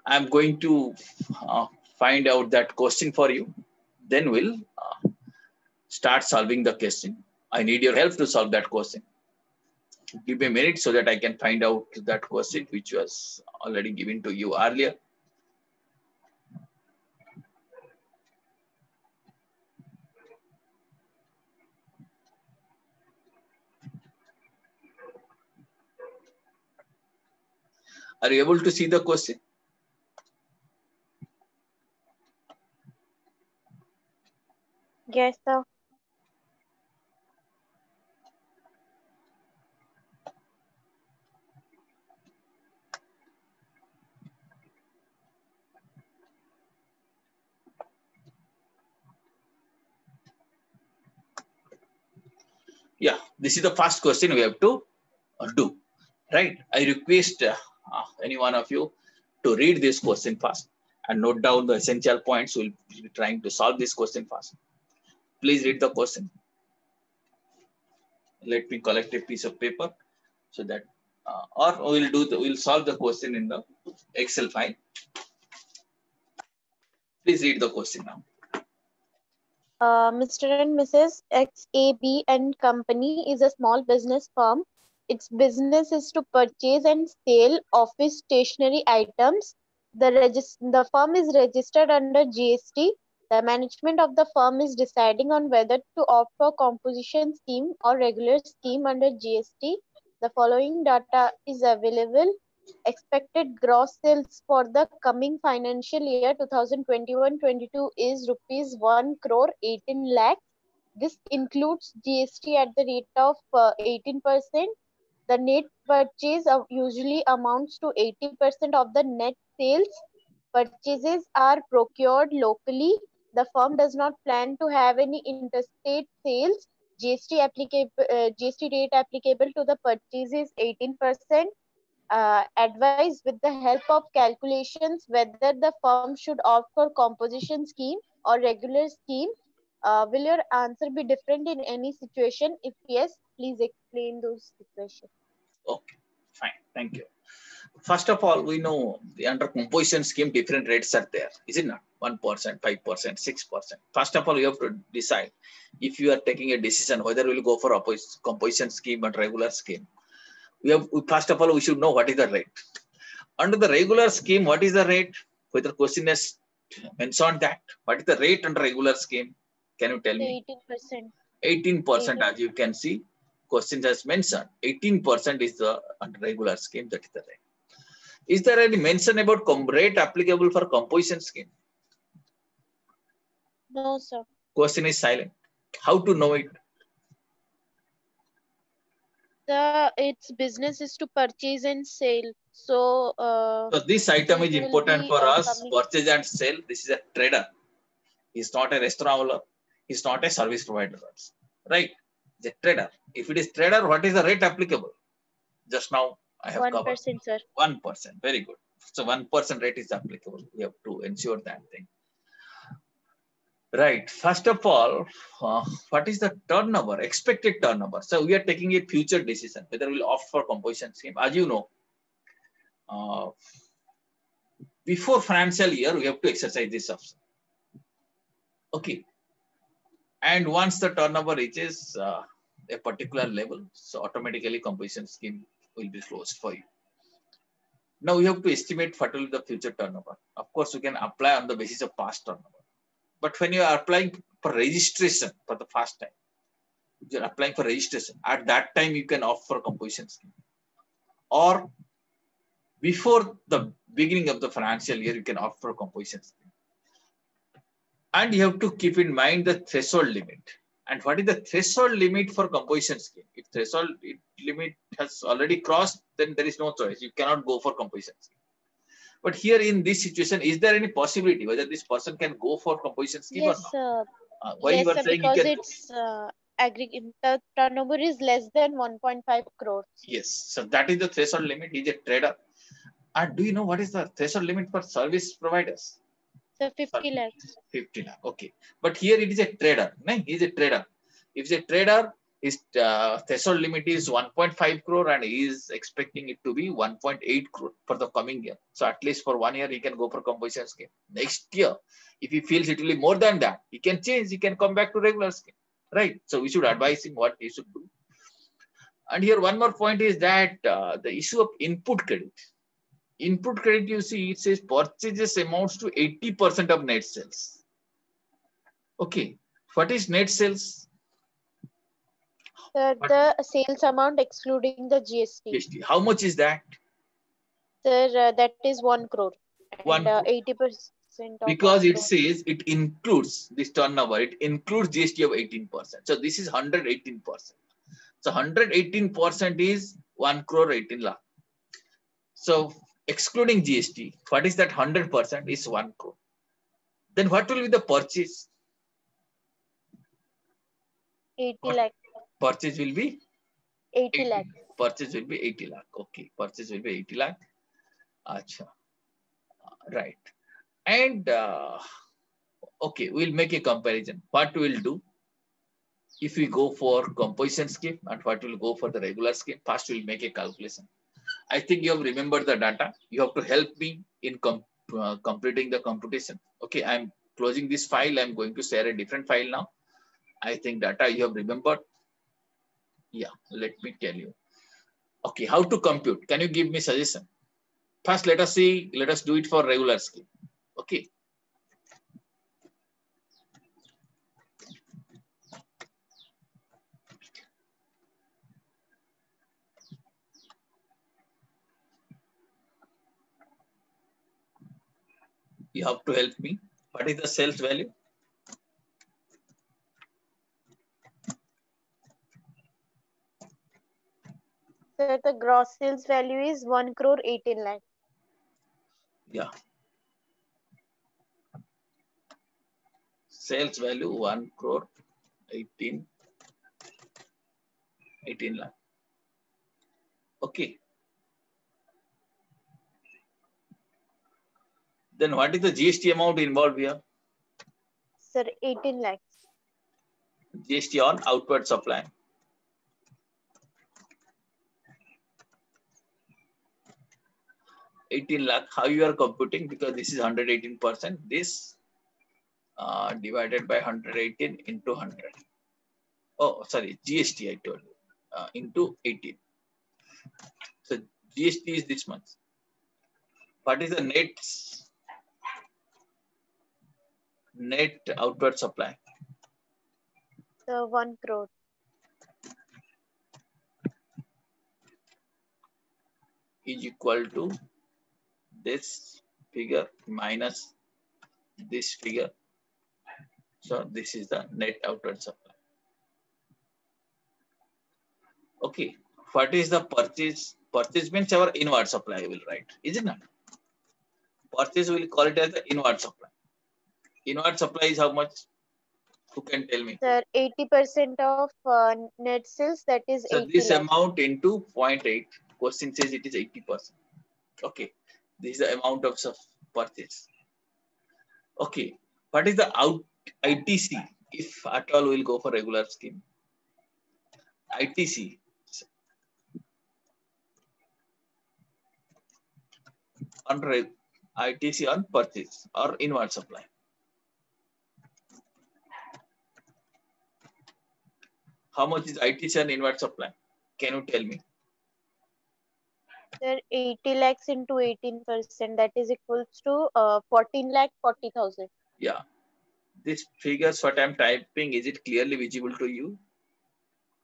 I'm going to find out that question for you. Then we'll start solving the question. I need your help to solve that question. Give me a minute so that I can find out that question which was already given to you earlier. Are you able to see the question? Yes, sir. Yeah, this is the first question we have to do, right? I request any one of you to read this question first and note down the essential points. We'll be trying to solve this question first. Please read the question. Let me collect a piece of paper so that, or we'll solve the question in the Excel file. Please read the question now. Mr. and Mrs. XAB and Company is a small business firm. Its business is to purchase and sell office stationery items. The firm is registered under GST. The management of the firm is deciding on whether to offer composition scheme or regular scheme under GST. The following data is available. Expected gross sales for the coming financial year 2021-22 is rupees 1 crore 18 lakh. This includes GST at the rate of 18%. The net purchase usually amounts to 80% of the net sales. Purchases are procured locally. The firm does not plan to have any interstate sales. GST rate applicable to the purchase is 18%. Advise with the help of calculations whether the firm should offer composition scheme or regular scheme. Will your answer be different in any situation? If yes, please explain those situations. Okay, fine. Thank you. First of all, we know the under composition scheme, different rates are there, is it not? 1%, 5%, 6%. First of all, you have to decide if you are taking a decision whether we'll go for composition scheme or regular scheme. First of all, we should know what is the rate. Under the regular scheme, what is the rate? Whether question has mentioned that. What is the rate under regular scheme? Can you tell me? 18%. 18%, as you can see, question has mentioned. 18% is the under regular scheme, that is the rate. Is there any mention about rate applicable for composition scheme? No, sir. Question is silent. How to know it? Its business is to purchase and sell. So this item is important for us. coming. Purchase and sell. This is a trader. He's not a restaurant owner. He's not a service provider. Right? He's a trader. If it is trader, what is the rate applicable? Just now I have 1%, covered. sir. 1%. Very good. So 1% rate is applicable. We have to ensure that thing. Right. First of all, what is the turnover, expected turnover? So we are taking a future decision whether we'll opt for composition scheme. As you know, before financial year, we have to exercise this option. Okay. And once the turnover reaches a particular level, so automatically composition scheme will be closed for you. Now you have to estimate what will be the future turnover. Of course, you can apply on the basis of past turnover. But when you are applying for registration for the first time, you are applying for registration. At that time, you can opt for composition scheme. Or before the beginning of the financial year, you can opt for composition scheme. And you have to keep in mind the threshold limit. And what is the threshold limit for composition scheme? If threshold limit has already crossed, then there is no choice. You cannot go for composition scheme. But here in this situation, is there any possibility whether this person can go for composition scheme or not? Why yes, you are saying because its the turnover is less than 1.5 crores. Yes, so that is the threshold limit. He is a trader. And do you know what is the threshold limit for service providers? So 50 lakhs. 50 lakhs. Okay. But here it is a trader. No? He is a trader. If he is a trader, his threshold limit is 1.5 crore and he is expecting it to be 1.8 crore for the coming year. So at least for 1 year, he can go for composition scheme. Next year, if he feels it will be more than that, he can change, he can come back to regular scheme, right? So we should advise him what he should do. And here one more point is that the issue of input credit. Input credit, you see, it says purchases amounts to 80% of net sales. Okay, what is net sales? Sir, the sales amount excluding the GST. How much is that? Sir, that is 1 crore. And 80% of because it says it includes this turnover, it includes GST of 18%. So this is 118%. So 118% is 1 crore 18 lakh. So excluding GST, what is that 100% is 1 crore. Then what will be the purchase? 80 lakh. Purchase will be 80 lakh. Purchase will be 80 lakh. Okay, purchase will be 80 lakh. Acha. Right. And okay, we'll make a comparison. What we'll do if we go for composition scheme and what will go for the regular scheme. First, we'll make a calculation. I think you have remembered the data. You have to help me in completing the computation. Okay, I'm closing this file. I'm going to share a different file now. I think data you have remembered. Yeah, let me tell you. Okay, how to compute? Can you give me suggestion? First, let us see. Let us do it for regular scheme. Okay. You have to help me. What is the sales value? Sir, the gross sales value is 1 crore 18 lakh. Yeah. Sales value 1 crore 18 lakh. Okay. Then what is the GST amount involved here? Sir, 18 lakhs. GST on outward supply. $18 lakh. How you are computing? Because this is 118%. This divided by 118 into 100. Oh, sorry, GST I told you. Into 18. So GST is this much. What is the net outward supply? So 1 crore. Is equal to this figure minus this figure. So this is the net outward supply. Okay. What is the purchase? Purchase means our inward supply I will write. Is it not? Purchase will call it as the inward supply. Inward supply is how much? Who can tell me? Sir, 80% of net sales, that is so 80 this lakhs. Amount into 0.8. Question says it is 80%. Okay. This is the amount of purchase. Okay. What is the ITC if at all will go for regular scheme? ITC. On ITC on purchase or inward supply. How much is ITC on inward supply? Can you tell me? Sir, 80 lakhs into 18%, that is equals to 14 lakh 40,000. Yeah. This figures what I'm typing, is it clearly visible to you?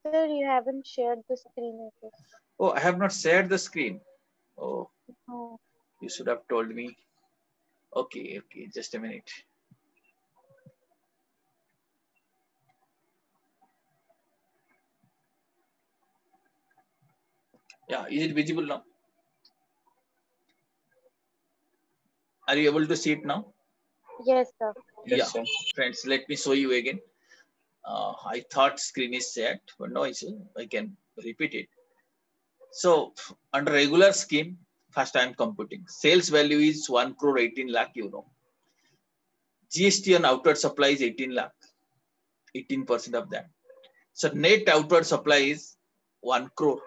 Sir, you haven't shared the screen. Oh, I have not shared the screen. Oh, oh. You should have told me. Okay, just a minute. Yeah, is it visible now? Are you able to see it now? Yes, sir. Yes, sir. Friends, let me show you again. I thought screen is set, but no issue. I can repeat it. So under regular scheme, first I am computing. Sales value is 1 crore 18 lakh, you know. GST on outward supply is 18 lakh, 18% of that. So net outward supply is 1 crore.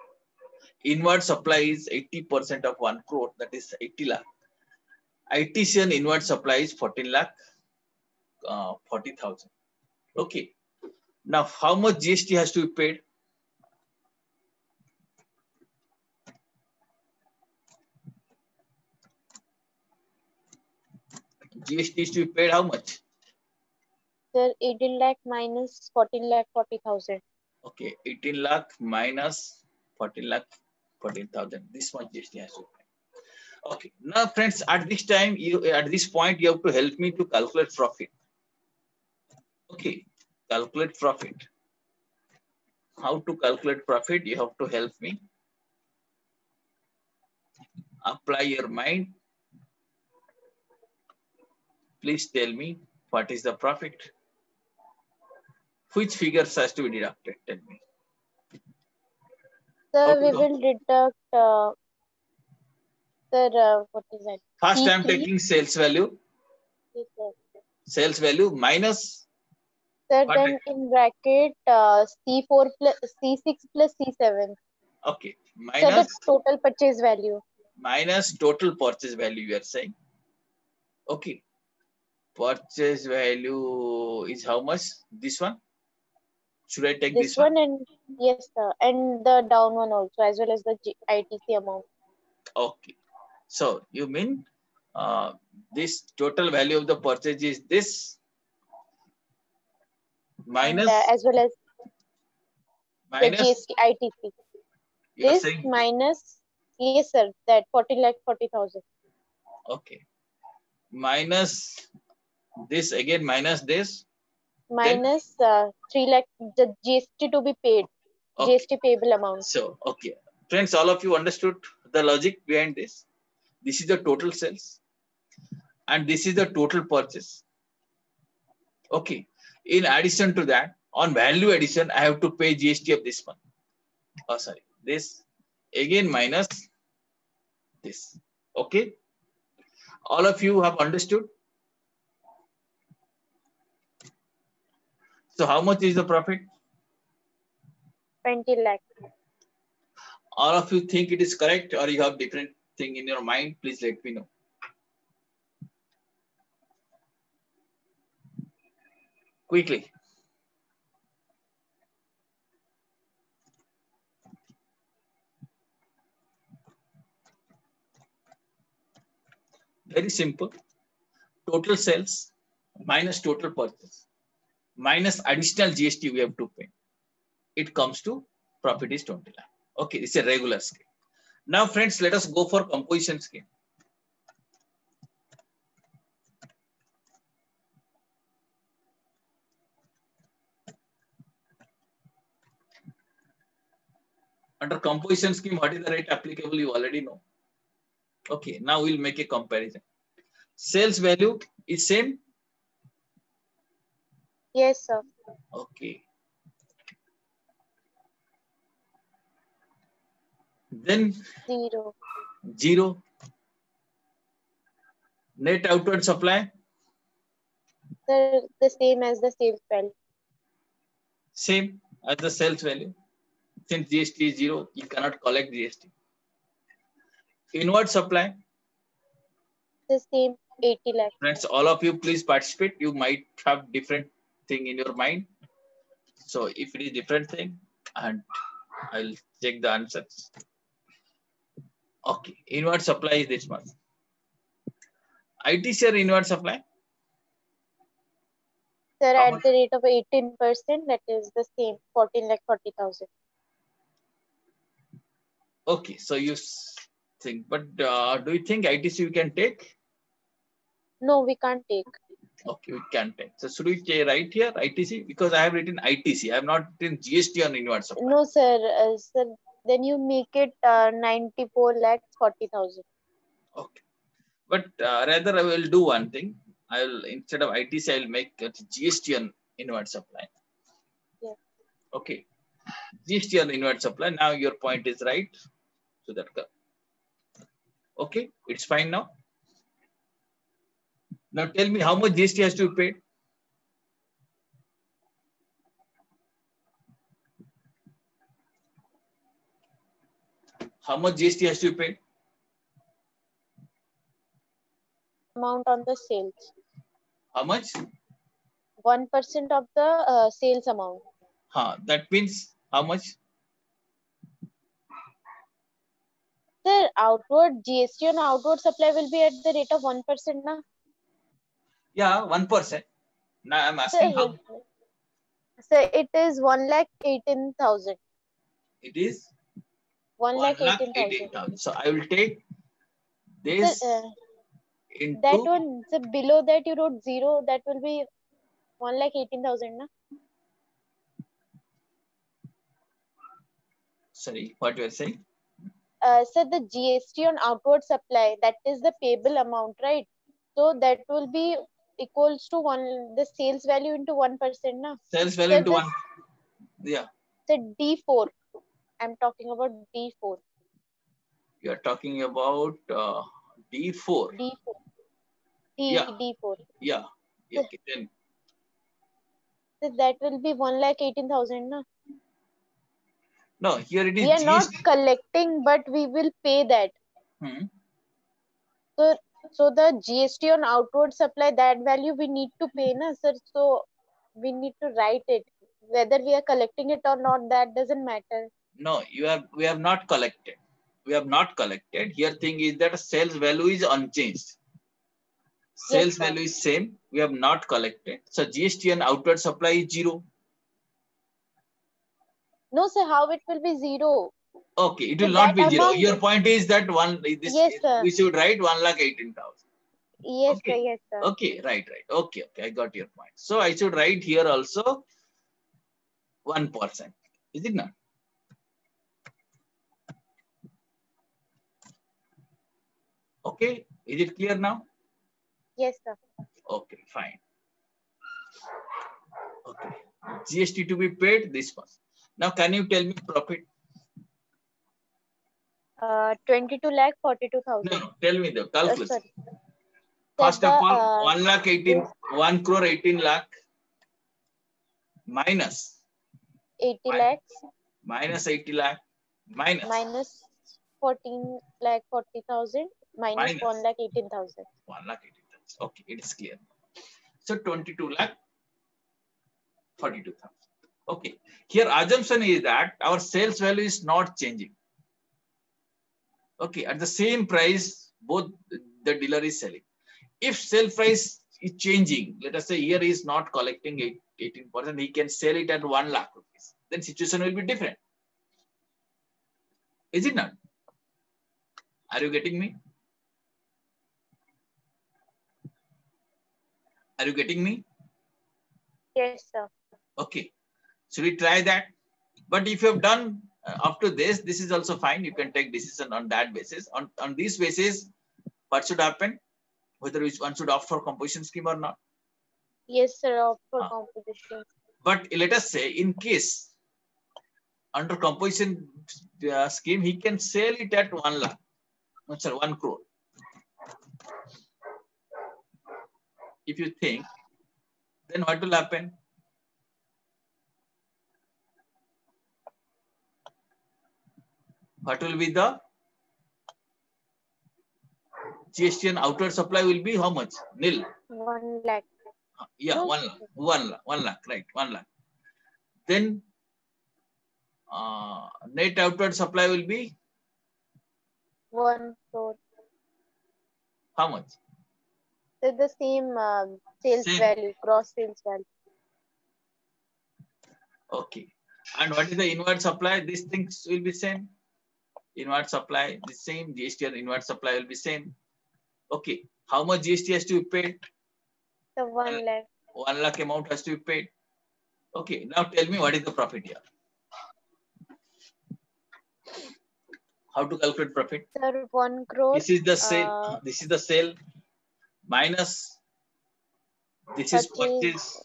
Inward supply is 80% of 1 crore, that is 80 lakh. ITCN inward supply is 14 lakh 40,000. Okay. Now, how much GST has to be paid? GST is to be paid how much? Sir, 18 lakh minus 14 lakh 40,000. Okay, 18 lakh minus 14 lakh 14,000. This much GST has to be paid. Okay. Now, friends, at this time, at this point, you have to help me to calculate profit. Okay, calculate profit. How to calculate profit? You have to help me. Apply your mind. Please tell me what is the profit. Which figures has to be deducted? Tell me. Sir, we will deduct, what is that? First, I am C3. taking sales value. Yes, sir. Sales value minus. Sir, then in bracket, C4 plus C6 plus C7. Okay. Minus. So the total purchase value. Minus total purchase value, you are saying. Okay. Purchase value is how much? This one? Should I take this one? And yes, sir. And the down one also, as well as the ITC amount. Okay. So you mean this total value of the purchase is this minus, and, as well as the GST ITC. This minus, yes, sir, that 40 lakh 40,000. Okay. Minus this again, minus this. Minus 3 lakh, the GST to be paid. Okay. GST payable amount. So, okay. Friends, all of you understood the logic behind this. This is the total sales. And this is the total purchase. Okay. In addition to that, on value addition, I have to pay GST of this one. Oh, sorry. This again minus this. Okay. All of you have understood? So how much is the profit? 20 lakh. All of you think it is correct or you have different thing in your mind? Please let me know. Quickly. Very simple. Total sales minus total purchase minus additional GST we have to pay. It comes to profit is 20 lakh. Okay, it's a regular scheme. Now, friends, let us go for composition scheme. Under composition scheme, what is the rate applicable? You already know. Okay, now we'll make a comparison. Sales value is same? Yes, sir. Okay. Then 0. Net outward supply? The same as the sales value. Same as the sales value. Since GST is 0, you cannot collect GST. Inward supply? The same, 80 lakh. Friends, all of you please participate. You might have different thing in your mind. So if it is different thing, and I'll check the answers. Okay, inward supply is this much. ITC or inward supply? Sir, at the rate of 18%, that is the same, 14 lakh 40,000. Okay, so you think, but do you think ITC we can take? No, we can't take. Okay, we can take. So should we write here ITC? Because I have written ITC. I have not written GST on inward supply. No, sir. Sir, then you make it 94 lakh 40,000. Okay, but rather I will do one thing. I will, instead of ITC, I will make GST on inward supply. Yeah. Okay, GST on inward supply. Now your point is right. So that, okay, it's fine now. Now tell me how much GST has to be paid? How much GST has to be paid? Amount on the sales. How much? 1% of the sales amount. That means how much? Sir, outward GST on outward supply will be at the rate of 1%, na? Yeah, 1%. Now I'm asking Sir, how. sir, it is 1,18,000. It is 1,18,000. 1,18,000. So I will take Sir, this that into. one, sir, below that you wrote 0, that will be 1,18,000, na? Sorry, what you are saying? Sir, the GST on outward supply, that is the payable amount, right? So that will be equals to the sales value into 1%, na? Sales value Sir, into one. Yeah. the D4. I'm talking about D4. You are talking about D4. D4. Yeah. D4. Yeah. Sir, Okay. Then that will be 1,18,000, na? no, here it is We are not GST. collecting, but we will pay that. Hmm. So the GST on outward supply, that value we need to pay, na, sir. So we need to write it. Whether we are collecting it or not, that doesn't matter. No, we have not collected. We have not collected. Here thing is that sales value is unchanged. Yes, Sales sir. value is same. We have not collected. So GST and outward supply is 0. No, sir, how it will be 0? Okay, it So will not that be 0. amount, Your point is that yes, sir. we should write 1,18,000. Yes, sir, Okay. yes, sir. Okay, right. Okay, I got your point. So I should write here also 1%. Is it not? Okay, is it clear now? Yes, sir. Okay, fine. Okay, GST to be paid, this much. Now, can you tell me profit? 22,42,000. No, tell me the calculation. Sorry. First Sir, of all, 1 crore 18 lakh minus 80 lakhs minus 80 lakh minus 14 lakh 40,000 minus minus 1,18,000. 1 lakh 18,000. Okay, it is clear. So 22 lakh 42,000. Okay, here assumption is that our sales value is not changing. Okay, at the same price, both the dealer is selling. If sale price is changing, let us say here he is not collecting 18%, he can sell it at 1 lakh rupees. Then situation will be different. Is it not? Are you getting me? Are you getting me? Yes, sir. Okay. Should we try that? But if you have done up to this is also fine. You can take decision on that basis. On this basis, what should happen? Whether one should opt for composition scheme or not. Yes, sir, opt for composition. But let us say in case under composition scheme, he can sell it at 1 lakh. No, sir, 1 crore. If you think, then what will happen? What will be the GST and outward supply will be how much? Nil. 1 lakh. Yeah, No. 1 lakh, right? 1 lakh. Then net outward supply will be 1 crore. how much? So the same sales value, gross sales value. Okay. And what is the inward supply? These things will be same. Inward supply, the same. GST and inward supply will be same. Okay. How much GST has to be paid? So 1 lakh. 1 lakh amount has to be paid. Okay. Now tell me what is the profit here? How to calculate profit? Sir, 1 crore. This is the sale. This is the sale minus this is purchase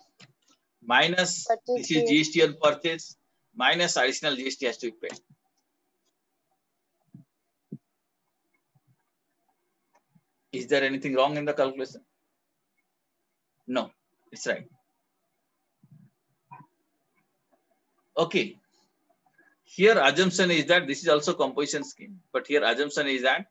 minus this is GST on purchase minus additional GST has to be paid. Is there anything wrong in the calculation? No, it's right. Okay. Here assumption is that this is also composition scheme, but here assumption is that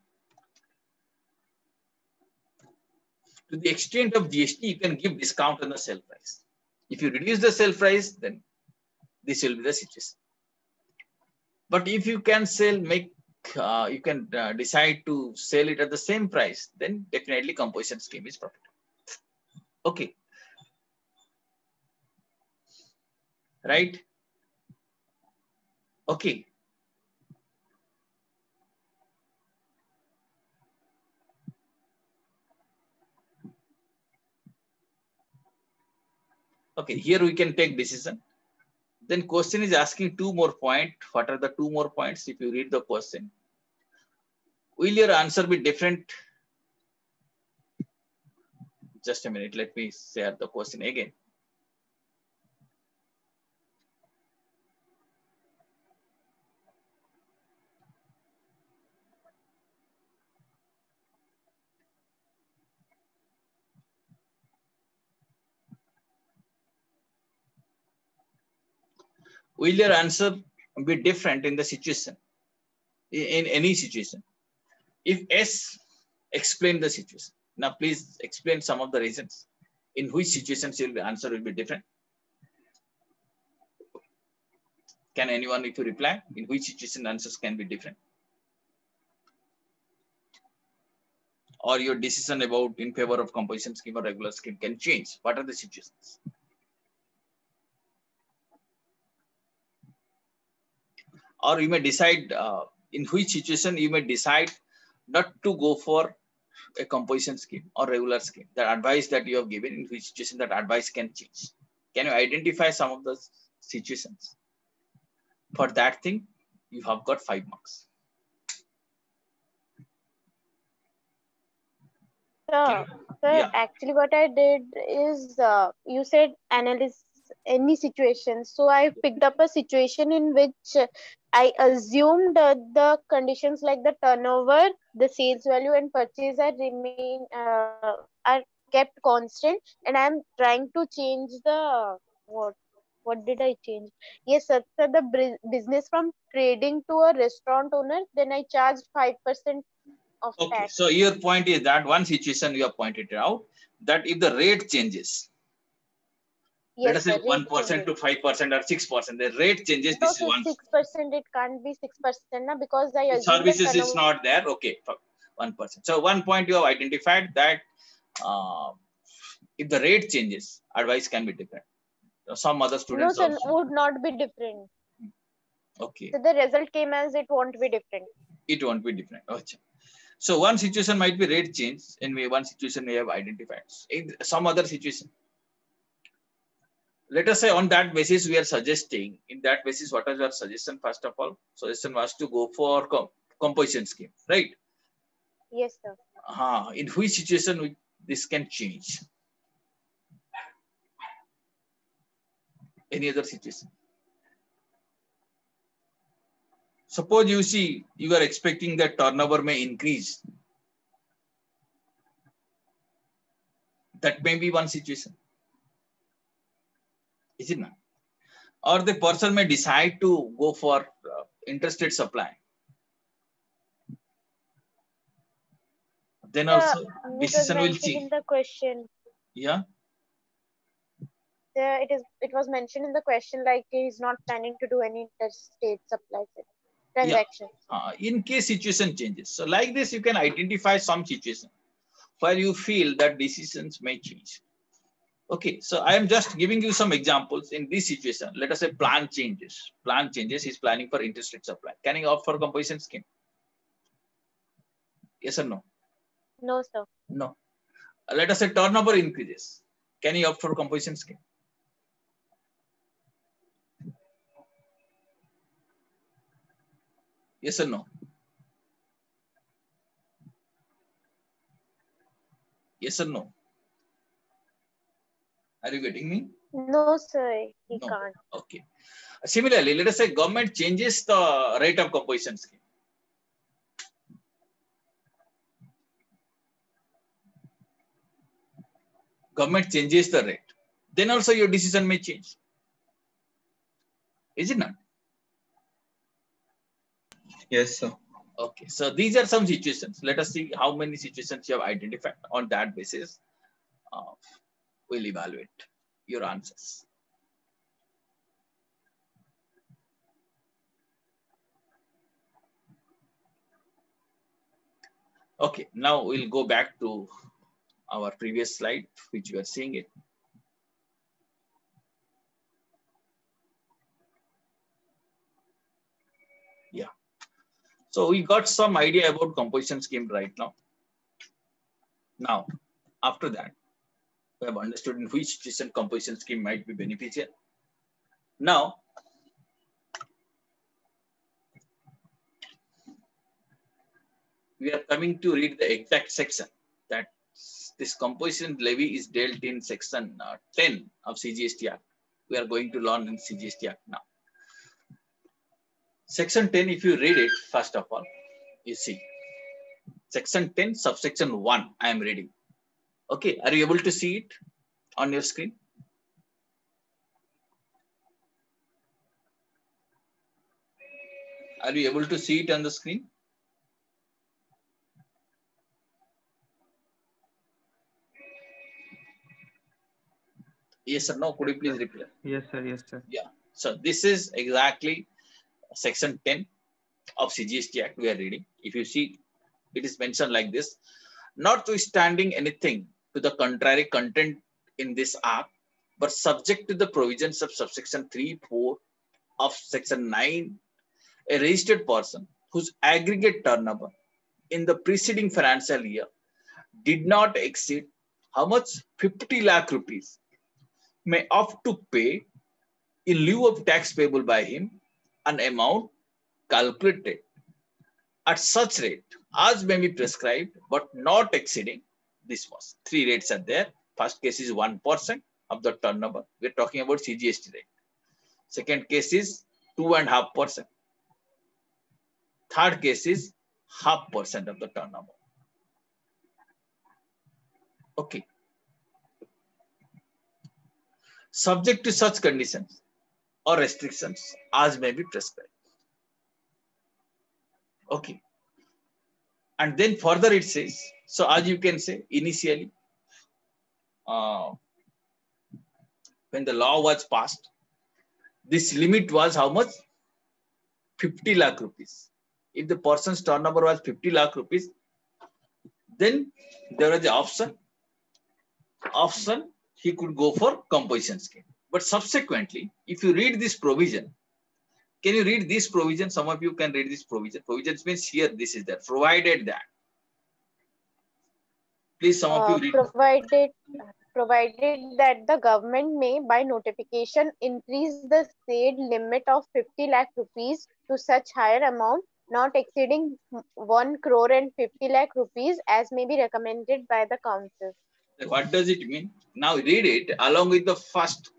to the extent of GST, you can give discount on the sale price. If you reduce the sale price, then this will be the situation. But if you can sell, you can decide to sell it at the same price, then definitely composition scheme is profitable. Okay. Right? Okay. Okay, here we can take decision. Then question is asking two more points. What are the two more points? If you read the question, will your answer be different? Just a minute, let me share the question again. Will your answer be different in the situation, in any situation? If S, explain the situation. Now, please explain some of the reasons in which situations your answer will be different. Can anyone, if you reply, in which situation answers can be different? Or your decision about in favor of composition scheme or regular scheme can change. What are the situations? Or you may decide in which situation you may decide not to go for a composition scheme or regular scheme. The advice that you have given, in which situation that advice can change. Can you identify some of the situations? For that thing, you have got 5 marks. Sir, Yeah. actually what I did is, you said analyze any situation. So I picked up a situation in which I assumed the conditions like the turnover, the sales value and purchase are kept constant, and I'm trying to change the what did I change? Yes, sir, the business from trading to a restaurant owner, then I charged 5% of Okay, tax. so your point is that one situation you have pointed out, that if the rate changes, let us say 1% to 5% or 6%, the rate changes. No, This is so one. 6%, it can't be 6% now, because I assume that Services is not there. Okay, 1%. So one point you have identified that if the rate changes, advice can be different. Some other students no, sir, also. would not be different. Okay. So the result came as it won't be different. It won't be different. Okay. So one situation might be rate change, and one situation we have identified. In some other situation, let us say on that basis we are suggesting. In that basis, what is your suggestion? First of all, suggestion was to go for composition scheme, right? Yes, sir. In which situation this can change? Any other situation? Suppose you see you are expecting that turnover may increase. That may be one situation. Is it not? Or the person may decide to go for interstate supply. Then also decision will change. In the question. Yeah. It was mentioned in the question like he's not planning to do any interstate supply transactions. Yeah. In case situation changes. So like this, you can identify some situation where you feel that decisions may change. Okay, so I am just giving you some examples in this situation. Let us say plan changes. Plan changes, he's planning for interstate supply. Can he opt for composition scheme? Yes or no? No, sir. No. Let us say turnover increases. Can he opt for composition scheme? Yes or no? Yes or no? Are you getting me? No, sir, he can't. Okay. Similarly, let us say government changes the rate of composition scheme. Government changes the rate. Then also your decision may change. Is it not? Yes, sir. Okay, so these are some situations. Let us see how many situations you have identified. On that basis, uh, we'll evaluate your answers. Okay, now we'll go back to our previous slide, which you are seeing it. Yeah. So we got some idea about composition scheme right now. Now, after that, we have understood in which situation composition scheme might be beneficial. Now, we are coming to read the exact section that this composition levy is dealt in section 10 of CGST Act. We are going to learn in CGST Act now. Section 10, if you read it, first of all, you see. Section 10, subsection 1, I am reading. Okay, are you able to see it on your screen? Are you able to see it on the screen? Yes or no? Could you please reply? Yes, sir. Yes, sir. Yeah. So this is exactly section 10 of CGST Act we are reading. If you see, it is mentioned like this: notwithstanding anything to the contrary content in this act, but subject to the provisions of subsection 3, 4 of section 9, a registered person whose aggregate turnover in the preceding financial year did not exceed how much? 50 lakh rupees may opt to pay in lieu of tax payable by him an amount calculated at such rate as may be prescribed, but not exceeding this was. 3 rates are there. First case is 1% of the turnover. We're talking about CGST rate. Second case is 2.5%. Third case is 0.5% of the turnover. Okay. Subject to such conditions or restrictions as may be prescribed. Okay. And then further it says, so as you can say, initially, when the law was passed, this limit was how much? 50 lakh rupees. If the person's turnover was 50 lakh rupees, then there was the option he could go for composition scheme. But subsequently, if you read this provision, can you read this provision? Some of you can read this provision. Provisions means here, this is there, provided that. Please, some of you read. Provided that the government may, by notification, increase the said limit of 50 lakh rupees to such higher amount, not exceeding 1 crore and 50 lakh rupees, as may be recommended by the council. What does it mean? Now read it along with the first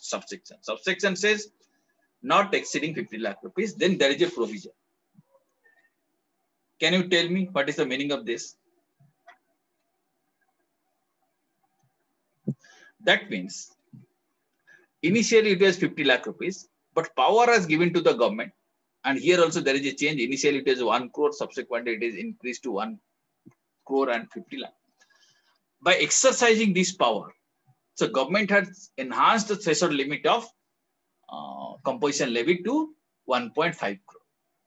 subsection. Subsection says not exceeding 50 lakh rupees. Then there is a provision. Can you tell me what is the meaning of this? That means initially it was 50 lakh rupees, but power was given to the government. And here also there is a change. Initially it is 1 crore, subsequently it is increased to 1 crore and 50 lakh. By exercising this power, so government has enhanced the threshold limit of composition levy to 1.5 crore.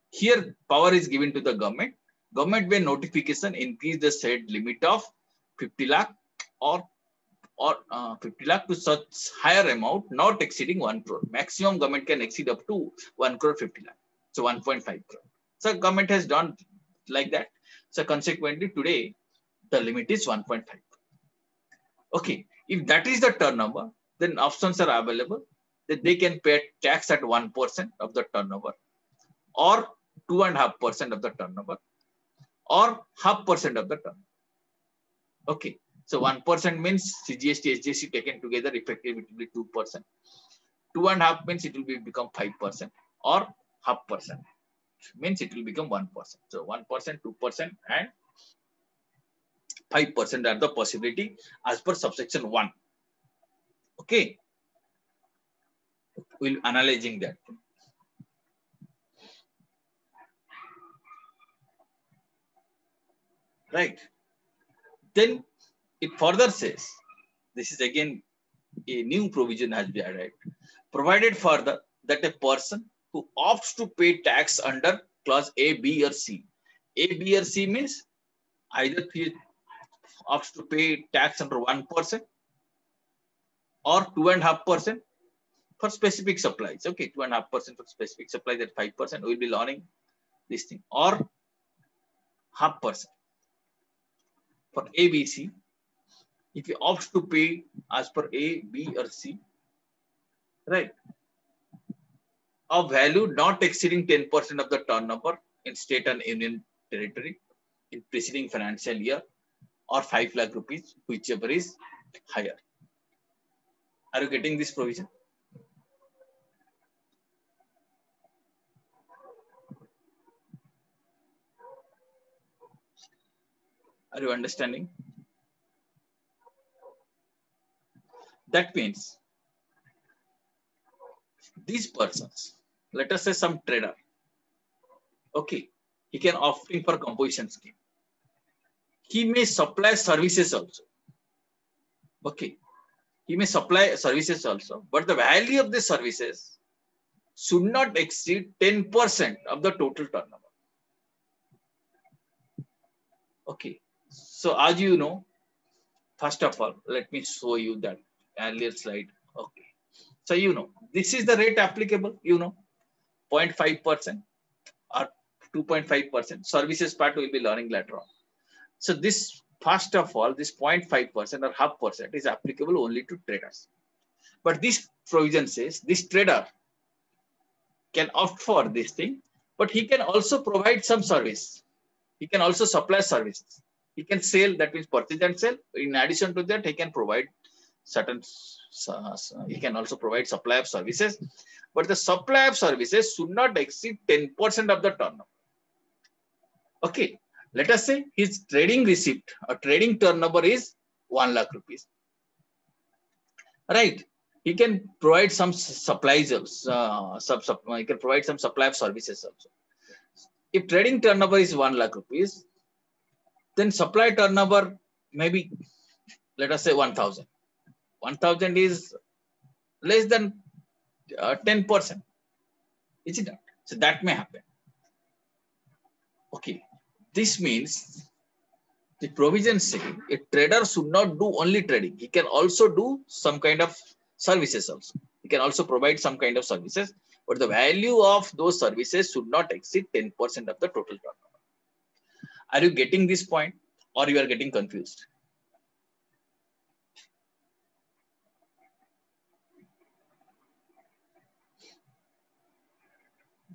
Here power is given to the government. Government by notification increase the said limit of 50 lakh or 50 lakh to such higher amount not exceeding 1 crore. Maximum government can exceed up to 1 crore 50 lakh. So 1.5 crore. So government has done like that. So consequently today the limit is 1.5 crore. Okay, if that is the turnover, then options are available that they can pay tax at 1% of the turnover, or 2.5% of the turnover, or 0.5% of the turnover. Okay, so 1% means CGST, SGST taken together, effective it will be 2%. 2.5 means it will become 5%, or 0.5% means it will become 1%. So 1%, 2%, and 5% are the possibility as per subsection 1. Okay, we'll analyzing that. right? Then it further says, this is again a new provision has been added, provided further that a person who opts to pay tax under clause A, B, or C. A, B, or C means either he opts to pay tax under 1% or 2.5% for specific supplies. Okay, 2.5% for specific supplies at 5%. We'll be learning this thing, or 0.5% for A, B, C. If you opt to pay as per A, B, or C, right, of value not exceeding 10% of the turnover in state and union territory in preceding financial year, or 5 lakh rupees, whichever is higher. Are you getting this provision? Are you understanding? That means these persons, let us say some trader, okay, he can opting for composition scheme. He may supply services also. Okay, he may supply services also, but the value of the services should not exceed 10% of the total turnover. Okay, so as you know, first of all, let me show you that earlier slide. Okay, so you know, this is the rate applicable, you know, 0.5% or 2.5%. Services part we will be learning later on. So this, first of all, this 0.5% or 0.5% is applicable only to traders. But this provision says this trader can opt for this thing, but he can also provide some service. He can also supply services. He can sell, that means purchase and sell. In addition to that, he can provide certain, he can also provide supply of services. But the supply of services should not exceed 10% of the turnover. Okay, let us say his trading receipt or trading turnover is 1 lakh rupees. Right? He can provide some supplies, he can provide some supply of services also. If trading turnover is 1 lakh rupees, then supply turnover maybe, let us say 1,000. 1,000 is less than 10%. Is it not? So that may happen. Okay. This means the provision saying a trader should not do only trading. He can also do some kind of services also. He can also provide some kind of services, but the value of those services should not exceed 10% of the total turnover. Are you getting this point, or you are getting confused?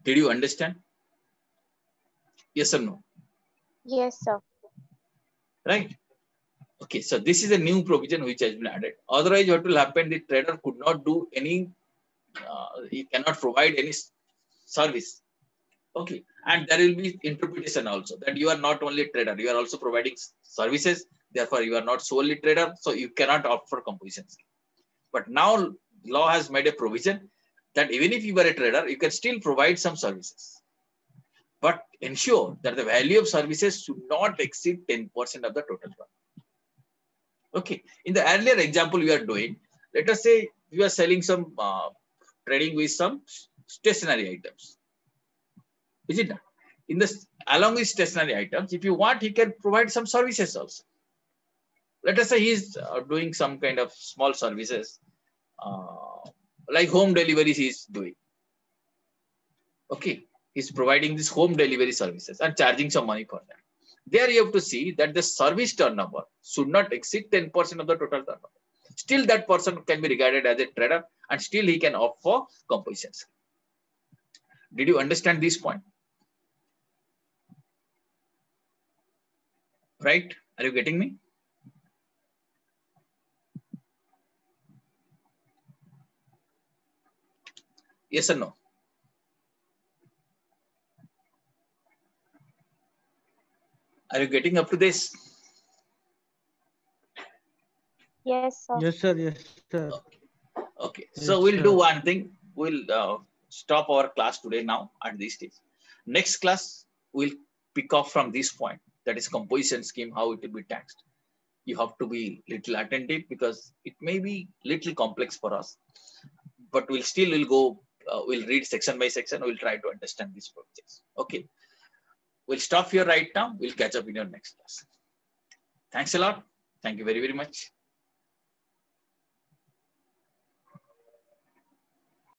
Did you understand? Yes or no? Yes, sir. Right? Okay, so this is a new provision which has been added. Otherwise, what will happen? The trader could not do any, he cannot provide any service. Okay, and there will be interpretation also that you are not only a trader, you are also providing services. Therefore, you are not solely trader, so you cannot opt for composition scheme. But now law has made a provision that even if you are a trader, you can still provide some services. But ensure that the value of services should not exceed 10% of the total turnover. Okay. In the earlier example we are doing, let us say you are selling some trading with some stationary items. Is it not? In this, along with stationary items, if you want, he can provide some services also. Let us say he is doing some kind of small services, like home deliveries he is doing. Okay. He's providing this home delivery services and charging some money for that. There you have to see that the service turnover should not exceed 10% of the total turnover. Still that person can be regarded as a trader and still he can opt for composition scheme. Did you understand this point? Right? Are you getting me? Yes or no? Are you getting up to this? Yes, sir. Yes, sir. Yes, sir. Okay. Yes, So we'll sir. do one thing. We'll stop our class today now at this stage. Next class, we'll pick off from this point that is composition scheme, how it will be taxed. You have to be little attentive because it may be little complex for us, but we'll go, we'll read section by section. We'll try to understand these projects. Okay. We'll stop here right now. We'll catch up in your next class. Thanks a lot. Thank you very, very much.